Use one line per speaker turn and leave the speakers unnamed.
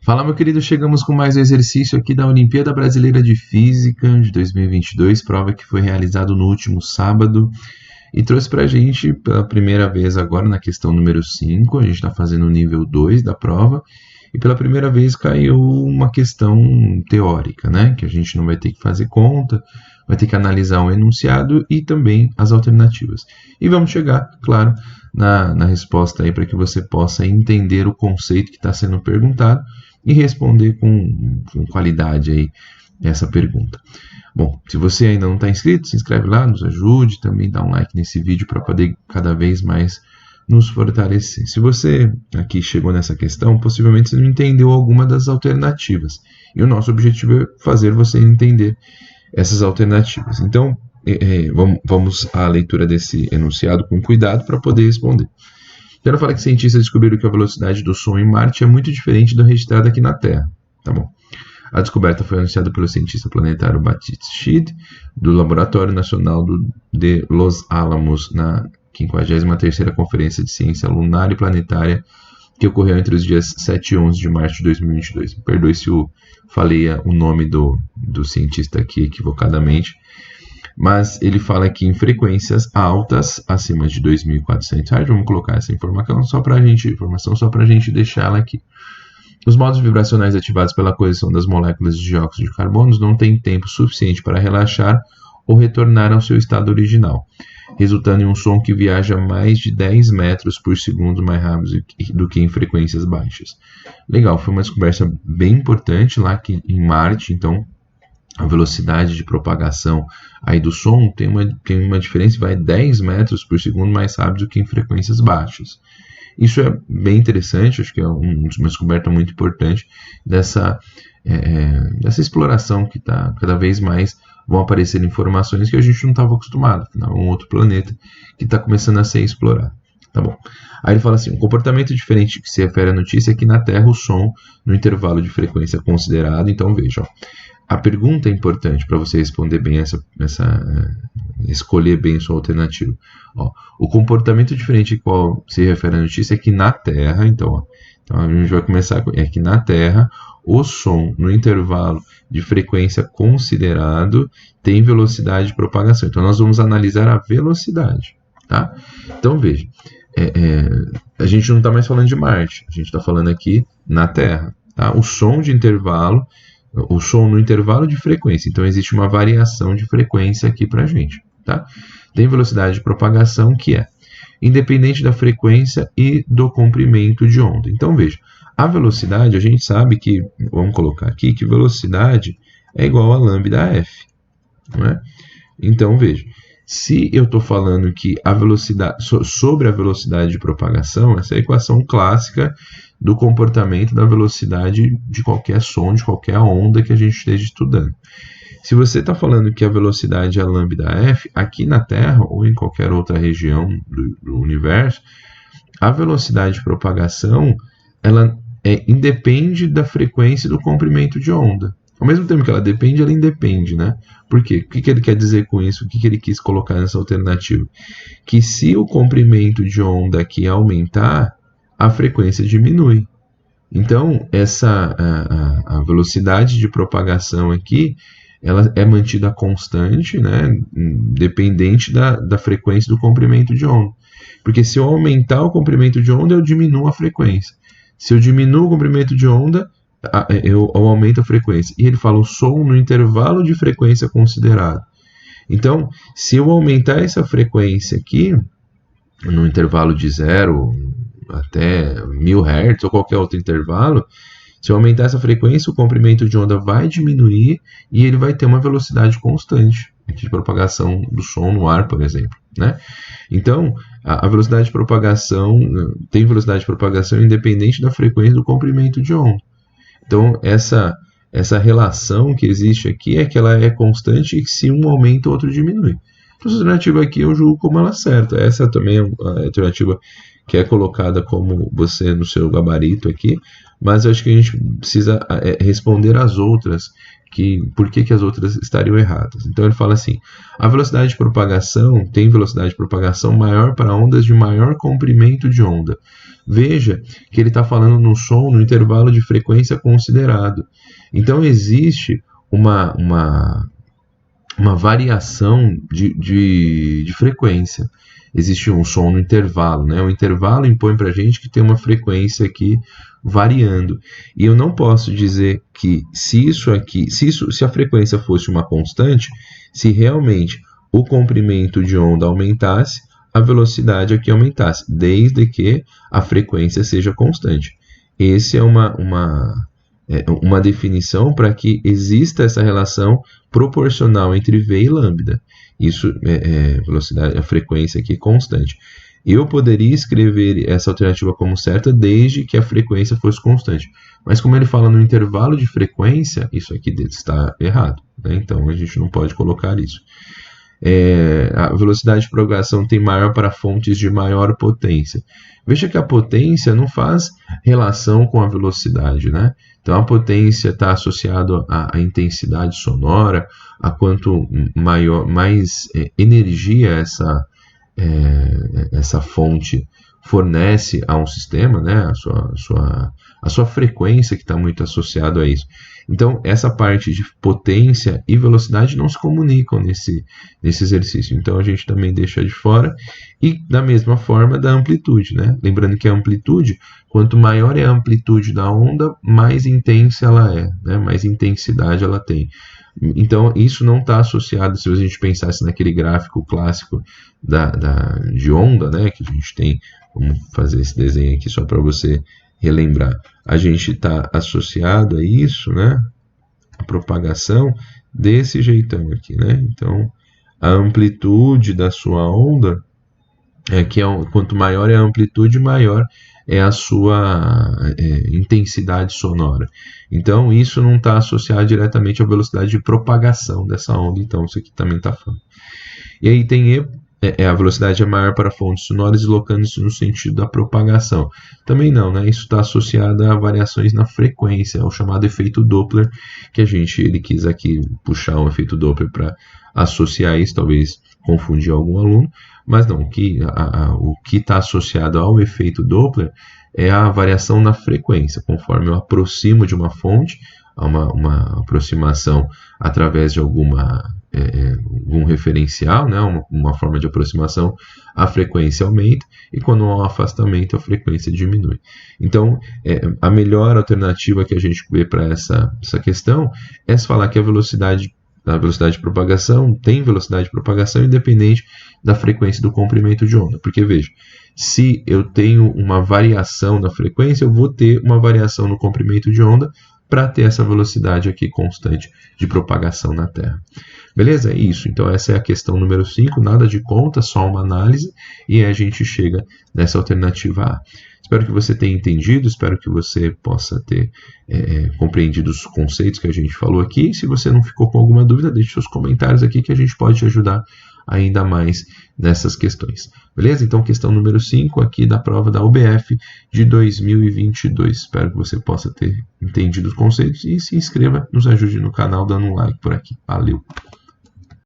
Fala, meu querido, chegamos com mais um exercício aqui da Olimpíada Brasileira de Física de 2022, prova que foi realizada no último sábado e trouxe para a gente pela primeira vez agora na questão número 5, a gente está fazendo o nível 2 da prova e pela primeira vez caiu uma questão teórica, né? Que a gente não vai ter que fazer conta, vai ter que analisar o enunciado e também as alternativas. E vamos chegar, claro, na resposta aí para que você possa entender o conceito que está sendo perguntado e responder com qualidade aí essa pergunta. Bom, se você ainda não está inscrito, se inscreve lá, nos ajude, também dá um like nesse vídeo para poder cada vez mais nos fortalecer. Se você aqui chegou nessa questão, possivelmente você não entendeu alguma das alternativas. E o nosso objetivo é fazer você entender essas alternativas. Então, vamos à leitura desse enunciado com cuidado para poder responder. Quero falar que cientistas descobriram que a velocidade do som em Marte é muito diferente da registrada aqui na Terra. Tá bom. A descoberta foi anunciada pelo cientista planetário Baptiste Shid, do Laboratório Nacional de Los Alamos, na 53ª Conferência de Ciência Lunar e Planetária, que ocorreu entre os dias 7 e 11 de março de 2022. Perdoe se eu falei o nome do cientista aqui equivocadamente, mas ele fala aqui em frequências altas, acima de 2.400 Hz. Vamos colocar essa informação só para a gente deixar ela aqui. Os modos vibracionais ativados pela colisão das moléculas de dióxido de carbono não têm tempo suficiente para relaxar ou retornar ao seu estado original, resultando em um som que viaja mais de 10 metros por segundo mais rápido do que em frequências baixas. Legal, foi uma descoberta bem importante lá aqui em Marte. Então a velocidade de propagação aí do som tem uma diferença, vai 10 metros por segundo mais rápido do que em frequências baixas. Isso é bem interessante, acho que é uma descoberta muito importante dessa exploração que está cada vez mais vão aparecer informações que a gente não estava acostumado, afinal é um outro planeta que está começando a ser explorado. Tá bom. Aí ele fala assim, um comportamento diferente que se refere à notícia é que na Terra o som no intervalo de frequência considerado, então veja, ó, a pergunta é importante para você responder bem escolher bem sua alternativa. Ó, o comportamento diferente que qual se refere à notícia é que na Terra, então a gente vai começar com que na Terra o som no intervalo de frequência considerado tem velocidade de propagação. Então nós vamos analisar a velocidade, tá? Então veja, a gente não está mais falando de Marte, a gente está falando aqui na Terra, tá? O som no intervalo de frequência, então existe uma variação de frequência aqui para a gente, tá? Tem velocidade de propagação que é independente da frequência e do comprimento de onda. Então veja, a velocidade, a gente sabe que, vamos colocar aqui, que velocidade é igual a lambda F, não é? Então veja, se eu estou falando que a velocidade, sobre a velocidade de propagação, essa é a equação clássica do comportamento da velocidade de qualquer som, de qualquer onda que a gente esteja estudando. Se você está falando que a velocidade é lambda F, aqui na Terra ou em qualquer outra região do universo, a velocidade de propagação ela independe da frequência e do comprimento de onda. Ao mesmo tempo que ela depende, ela independe, né? Por quê? O que ele quer dizer com isso? O que ele quis colocar nessa alternativa? Que se o comprimento de onda aqui aumentar, a frequência diminui. Então, a velocidade de propagação aqui, ela é mantida constante, né? Dependente da frequência do comprimento de onda. Porque se eu aumentar o comprimento de onda, eu diminuo a frequência. Se eu diminuo o comprimento de onda, eu aumento a frequência. E ele fala o som no intervalo de frequência considerado. Então, se eu aumentar essa frequência aqui, no intervalo de 0 até 1000 Hz ou qualquer outro intervalo, se eu aumentar essa frequência, o comprimento de onda vai diminuir e ele vai ter uma velocidade constante de propagação do som no ar, por exemplo, né? Então, a velocidade de propagação tem velocidade de propagação independente da frequência do comprimento de onda. Então, essa relação que existe aqui é que ela é constante e que se um aumenta, o outro diminui. Então, essa alternativa aqui eu julgo como ela certa. Essa também é a alternativa que é colocada como você no seu gabarito aqui, mas eu acho que a gente precisa responder às outras, por que as outras estariam erradas. Então ele fala assim: a velocidade de propagação tem velocidade de propagação maior para ondas de maior comprimento de onda. Veja que ele está falando no som no intervalo de frequência considerado. Então existe uma variação de frequência. Existe um som no intervalo, né? O intervalo impõe para a gente que tem uma frequência aqui variando. E eu não posso dizer que se a frequência fosse uma constante, se realmente o comprimento de onda aumentasse, a velocidade aqui aumentasse, desde que a frequência seja constante. Essa é uma definição para que exista essa relação proporcional entre V e lambda. Isso velocidade, a frequência aqui constante. Eu poderia escrever essa alternativa como certa desde que a frequência fosse constante. Mas como ele fala no intervalo de frequência, isso aqui está errado, né? Então a gente não pode colocar isso. A velocidade de propagação tem maior para fontes de maior potência. Veja que a potência não faz relação com a velocidade, né? Então a potência está associada à intensidade sonora, a quanto mais energia essa fonte fornece a um sistema, né? A sua frequência que está muito associada a isso. Então, essa parte de potência e velocidade não se comunicam nesse exercício. Então, a gente também deixa de fora. E, da mesma forma, da amplitude, né? Lembrando que a amplitude, quanto maior é a amplitude da onda, mais intensa ela é, né? Mais intensidade ela tem. Então, isso não está associado, se a gente pensasse naquele gráfico clássico de onda, né? Que a gente tem, vamos fazer esse desenho aqui só para você relembrar. A gente está associado a isso, né? A propagação desse jeitão aqui, né? Então, a amplitude da sua onda quanto maior é a amplitude, maior é a sua intensidade sonora. Então, isso não está associado diretamente à velocidade de propagação dessa onda. Então, isso aqui também está falando. E aí tem a velocidade é maior para fontes sonoras deslocando-se no sentido da propagação. Também não, né? Isso está associado a variações na frequência, é o chamado efeito Doppler, que ele quis aqui puxar um efeito Doppler para associar isso, talvez confundir algum aluno, mas não, o que está associado ao efeito Doppler é a variação na frequência, conforme eu aproximo de uma fonte, uma aproximação através de algum referencial, né, uma forma de aproximação, a frequência aumenta, e quando há um afastamento, a frequência diminui. Então, a melhor alternativa que a gente vê para essa questão é falar que a velocidade de propagação tem velocidade de propagação independente da frequência do comprimento de onda. Porque, veja, se eu tenho uma variação na frequência, eu vou ter uma variação no comprimento de onda para ter essa velocidade aqui constante de propagação na Terra. Beleza? É isso. Então, essa é a questão número 5. Nada de conta, só uma análise. E a gente chega nessa alternativa A. Espero que você tenha entendido, espero que você possa ter compreendido os conceitos que a gente falou aqui. Se você não ficou com alguma dúvida, deixe seus comentários aqui que a gente pode te ajudar ainda mais nessas questões. Beleza? Então, questão número 5 aqui da prova da UBF de 2022. Espero que você possa ter entendido os conceitos e se inscreva, nos ajude no canal dando um like por aqui. Valeu!